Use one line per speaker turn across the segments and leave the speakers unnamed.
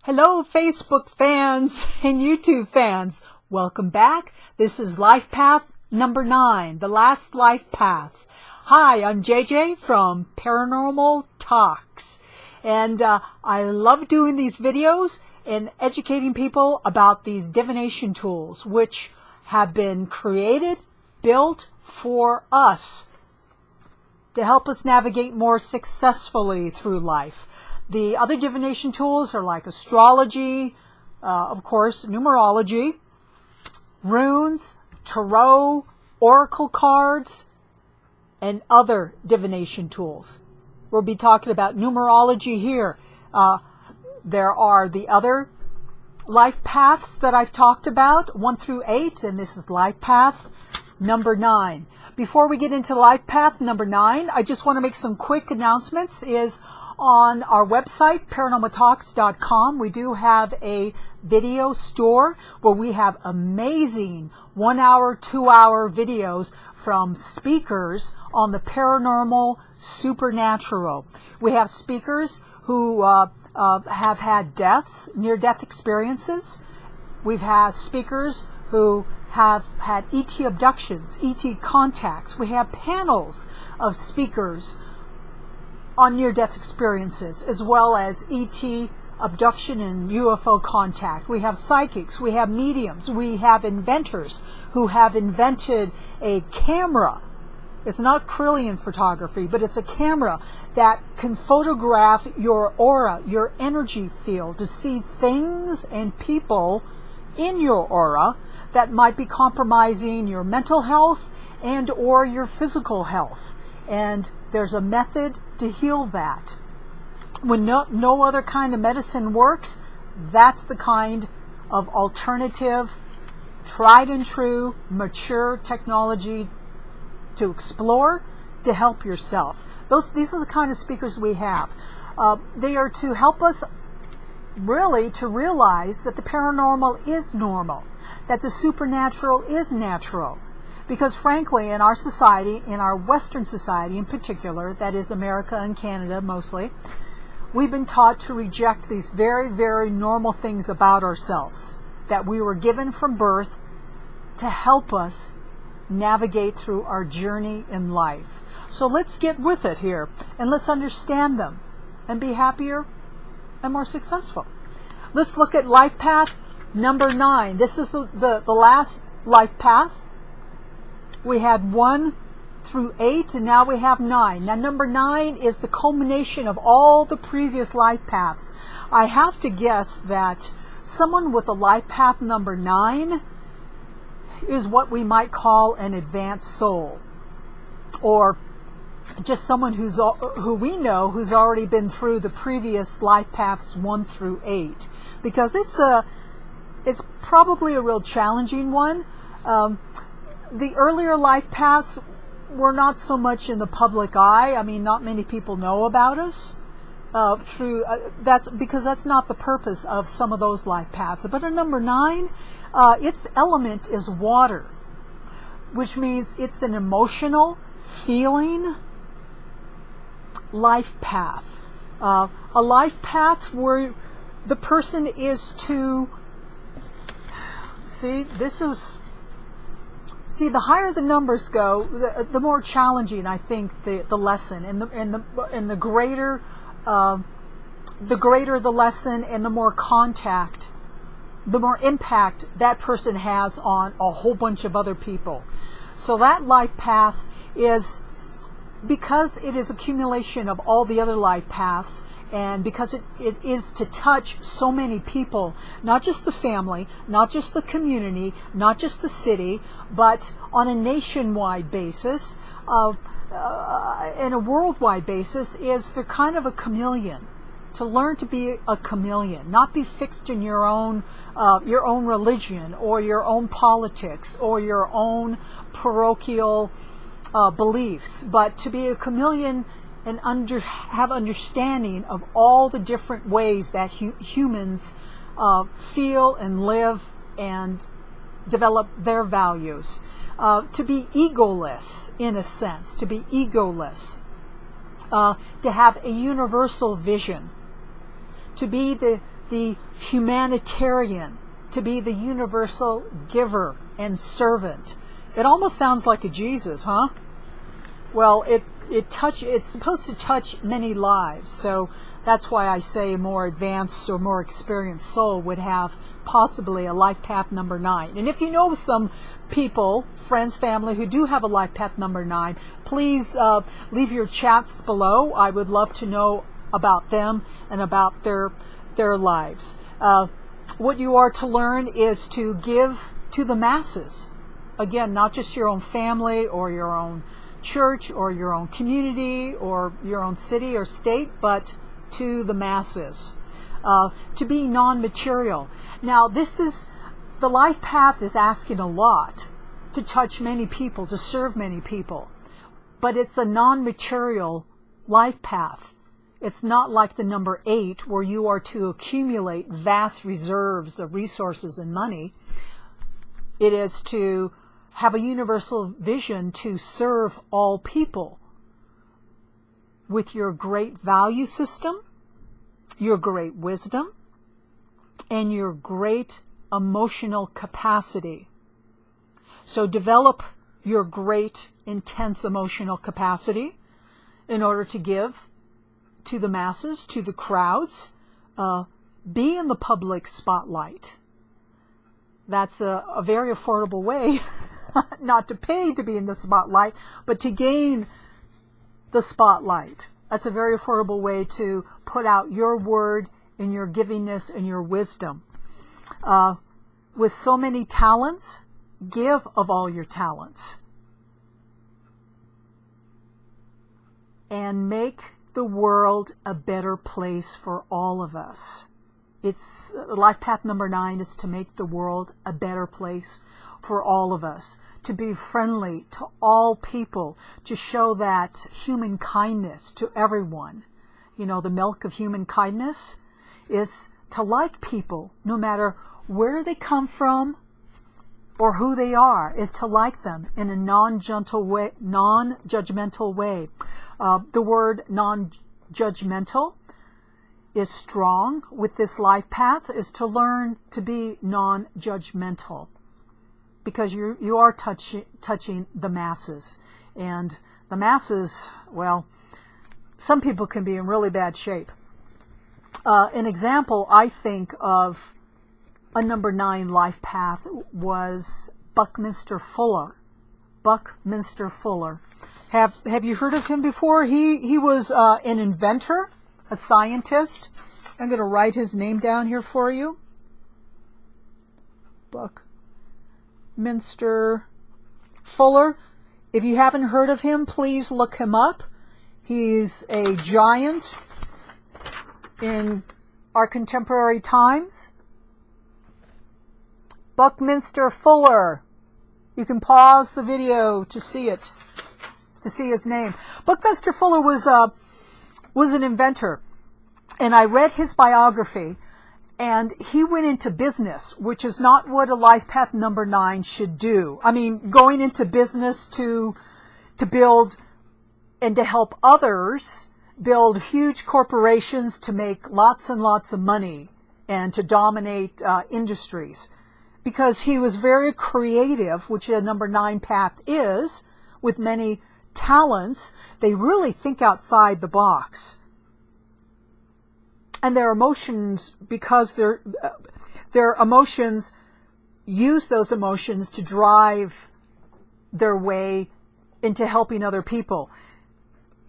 Hello, Facebook fans and YouTube fans. Welcome back. This is Life Path number 9, the last life path. Hi, I'm JJ from Paranormal Talks. And I love doing these videos and educating people about these divination tools, which have been created, built for us to help us navigate more successfully through life. The other divination tools are like astrology, of course, numerology, runes, tarot, oracle cards, and other divination tools. We'll be talking about numerology here. There are the other life paths that I've talked about, 1 through 8, and this is life path number 9. Before we get into life path number 9, I just want to make some quick announcements. On our website, paranormaltalks.com, we do have a video store where we have amazing 1-hour, 2-hour videos from speakers on the paranormal, supernatural. We have speakers who have had deaths, near-death experiences. We've had speakers who have had ET abductions, ET contacts. We have panels of speakers on near-death experiences, as well as ET abduction and UFO contact. We have psychics, we have mediums, we have inventors who have invented a camera. It's not Kirlian photography, but it's a camera that can photograph your aura, your energy field, to see things and people in your aura that might be compromising your mental health and or your physical health. And there's a method to heal that. When no other kind of medicine works, that's the kind of alternative, tried and true, mature technology to explore to help yourself. These are the kind of speakers we have. They are to help us really to realize that the paranormal is normal, that the supernatural is natural. Because frankly, in our society, in our Western society in particular, that is America and Canada mostly, we've been taught to reject these very, very normal things about ourselves that we were given from birth to help us navigate through our journey in life. So let's get with it here and let's understand them and be happier and more successful. Let's look at life path number 9. This is the last life path. We had 1 through 8, and now we have 9. Now, number 9 is the culmination of all the previous life paths. I have to guess that someone with a life path number 9 is what we might call an advanced soul, or just someone who we know who's already been through the previous life paths 1 through 8, because it's probably a real challenging one. The earlier life paths were not so much in the public eye. I mean, not many people know about us. That's because that's not the purpose of some of those life paths. But in number 9, its element is water, which means it's an emotional, feeling life path. A life path where the person is to See, the higher the numbers go, the more challenging I think the lesson, and the greater the lesson, and the more contact, the more impact that person has on a whole bunch of other people. So that life path is, because it is accumulation of all the other life paths, and because it is to touch so many people, not just the family, not just the community, not just the city, but on a nationwide basis, and a worldwide basis, is they're kind of a chameleon. To learn to be a chameleon, not be fixed in your own religion or your own politics or your own parochial beliefs, but to be a chameleon and have understanding of all the different ways that humans feel and live and develop their values. To be egoless, in a sense, to be egoless. To have a universal vision. To be the the humanitarian, to be the universal giver and servant. It almost sounds like a Jesus, huh? Well, it's supposed to touch many lives, so that's why I say a more advanced or more experienced soul would have possibly a life path number 9. And if you know some people, friends, family, who do have a life path number 9, please leave your chats below. I would love to know about them and about their lives. What you are to learn is to give to the masses. Again, not just your own family or your own church or your own community or your own city or state, but to the masses. To be non-material. Now, the life path is asking a lot to touch many people, to serve many people. But it's a non-material life path. It's not like the number 8 where you are to accumulate vast reserves of resources and money. It is to have a universal vision to serve all people with your great value system, your great wisdom, and your great emotional capacity. So develop your great, intense emotional capacity in order to give to the masses, to the crowds. Be in the public spotlight. That's a very affordable way not to pay to be in the spotlight, but to gain the spotlight. That's a very affordable way to put out your word and your givingness and your wisdom. With so many talents, give of all your talents. And make the world a better place for all of us. It's life path number 9 is to make the world a better place for all of us. To be friendly to all people, to show that human kindness to everyone. You know, the milk of human kindness is to like people, no matter where they come from or who they are, is to like them in a non-judgmental way. The word non-judgmental is strong with this life path, is to learn to be non-judgmental. Because you are touching the masses. And the masses, well, some people can be in really bad shape. An example, I think, of a number 9 life path was Buckminster Fuller. Buckminster Fuller. Have you heard of him before? He was an inventor, a scientist. I'm going to write his name down here for you. Buckminster Fuller. If you haven't heard of him, please look him up. He's a giant in our contemporary times. Buckminster Fuller. You can pause the video to see it, to see his name. Buckminster Fuller was an inventor, and I read his biography. And he went into business, which is not what a life path number 9 should do. I mean, going into business to build and to help others build huge corporations to make lots and lots of money and to dominate industries. Because he was very creative, which a number 9 path is, with many talents. They really think outside the box. And their emotions, because their emotions, use those emotions to drive their way into helping other people.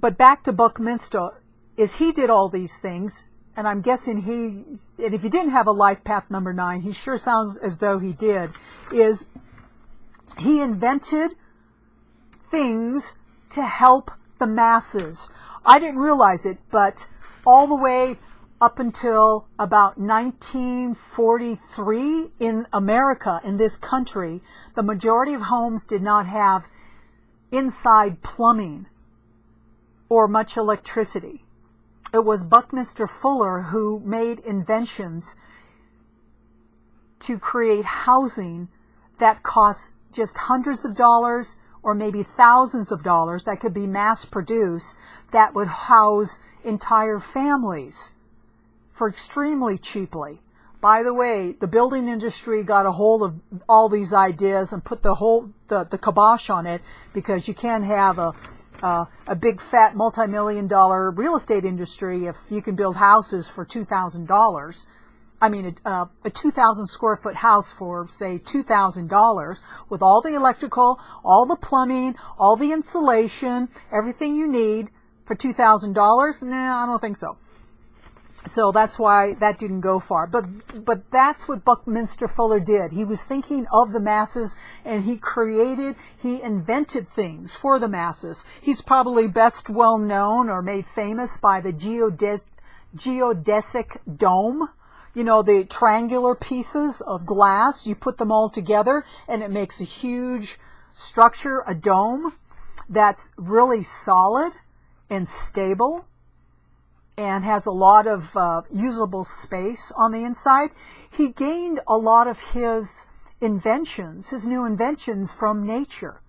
But back to Buckminster, is he did all these things, and I'm guessing and if he didn't have a life path number 9, he sure sounds as though he did, is he invented things to help the masses. I didn't realize it, but all the way up until about 1943 in America, in this country, the majority of homes did not have inside plumbing or much electricity. It was Buckminster Fuller who made inventions to create housing that cost just hundreds of dollars or maybe thousands of dollars, that could be mass produced, that would house entire families. for extremely cheaply. By the way, the building industry got a hold of all these ideas and put the kibosh on it, because you can't have a big fat multi-million-dollar real estate industry if you can build houses for $2,000. I mean, a 2,000 square foot house for, say, $2,000 with all the electrical, all the plumbing, all the insulation, everything you need for $2,000? Nah, I don't think so. So that's why that didn't go far. But that's what Buckminster Fuller did. He was thinking of the masses, and he invented things for the masses. He's probably best well known or made famous by the geodesic dome. You know, the triangular pieces of glass, you put them all together and it makes a huge structure, a dome, that's really solid and stable and has a lot of usable space on the inside. He gained a lot of his inventions, his new inventions, from nature.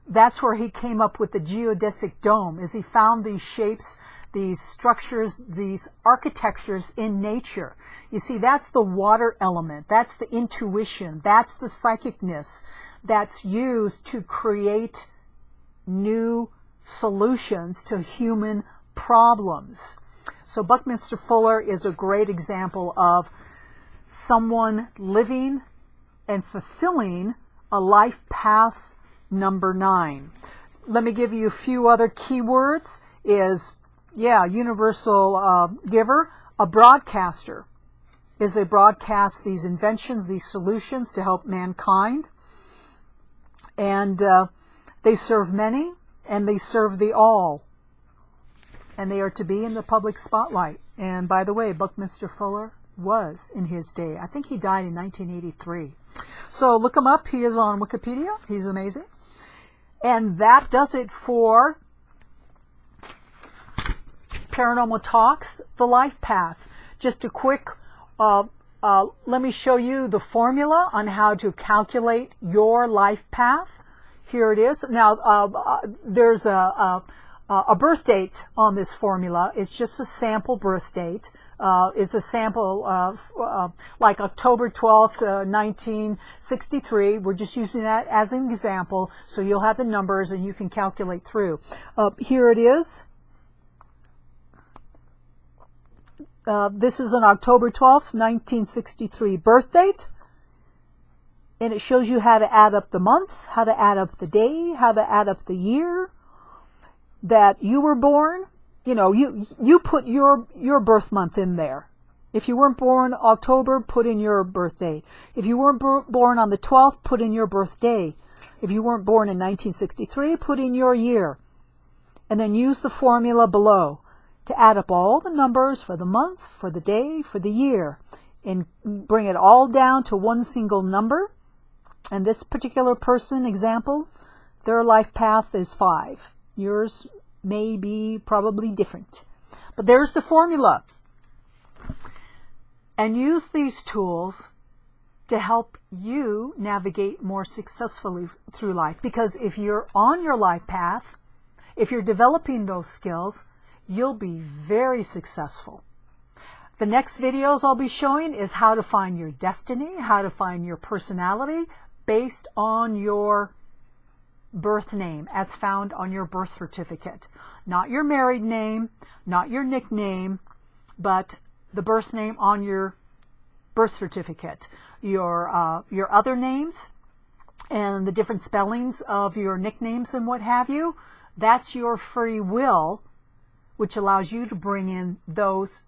That's where he came up with the geodesic dome, is he found these shapes, these structures, these architectures in nature. You see, that's the water element, that's the intuition, that's the psychicness that's used to create new solutions to human problems. So Buckminster Fuller is a great example of someone living and fulfilling a life path number 9. Let me give you a few other keywords. Universal giver, a broadcaster. Is they broadcast these inventions, these solutions to help mankind. And they serve many, and they serve the all. And they are to be in the public spotlight. And by the way, Buckminster Fuller was in his day. I think he died in 1983. So look him up. He is on Wikipedia. He's amazing. And that does it for Paranormal Talks, The Life Path. Just a quick, let me show you the formula on how to calculate your life path. Here it is. Now, there's a birth date on this formula. It's just a sample birth date. It's a sample of like October 12th, 1963. We're just using that as an example, so you'll have the numbers and you can calculate through. Here it is. This is an October 12th, 1963 birth date. And it shows you how to add up the month, how to add up the day, how to add up the year that you were born. You know, you put your birth month in there. If you weren't born October, put in your birth date. If you weren't born on the 12th, put in your birthday. If you weren't born in 1963, put in your year. And then use the formula below to add up all the numbers for the month, for the day, for the year, and bring it all down to one single number. And this particular person, example, their life path is 5. Yours may be probably different. But there's the formula. And use these tools to help you navigate more successfully through life. Because if you're on your life path, if you're developing those skills, you'll be very successful. The next videos I'll be showing is how to find your destiny, how to find your personality based on your birth name as found on your birth certificate. Not your married name, not your nickname, but the birth name on your birth certificate. Your other names and the different spellings of your nicknames and what have you, that's your free will, which allows you to bring in those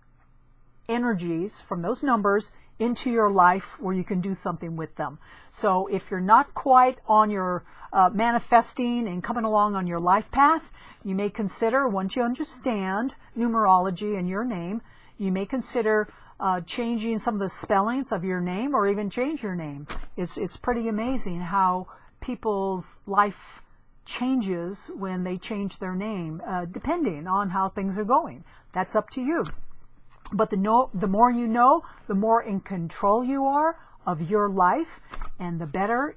energies from those numbers into your life where you can do something with them. So if you're not quite on your manifesting and coming along on your life path, you may consider, once you understand numerology and your name, you may consider changing some of the spellings of your name, or even change your name. It's pretty amazing how people's life changes when they change their name, depending on how things are going. That's up to you. But the more you know, the more in control you are of your life, and the better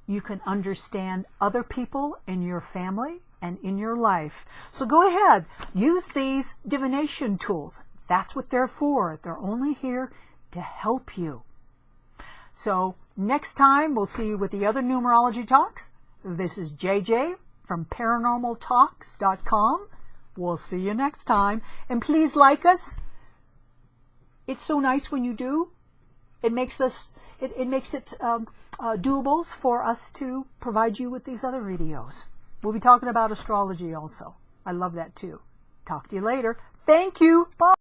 you can understand other people in your family and in your life. So go ahead, use these divination tools. That's what they're for. They're only here to help you. So next time, we'll see you with the other numerology talks. This is JJ from paranormaltalks.com. We'll see you next time. And please like us. It's so nice when you do. It makes us, it makes it doable for us to provide you with these other videos. We'll be talking about astrology also. I love that too. Talk to you later. Thank you. Bye.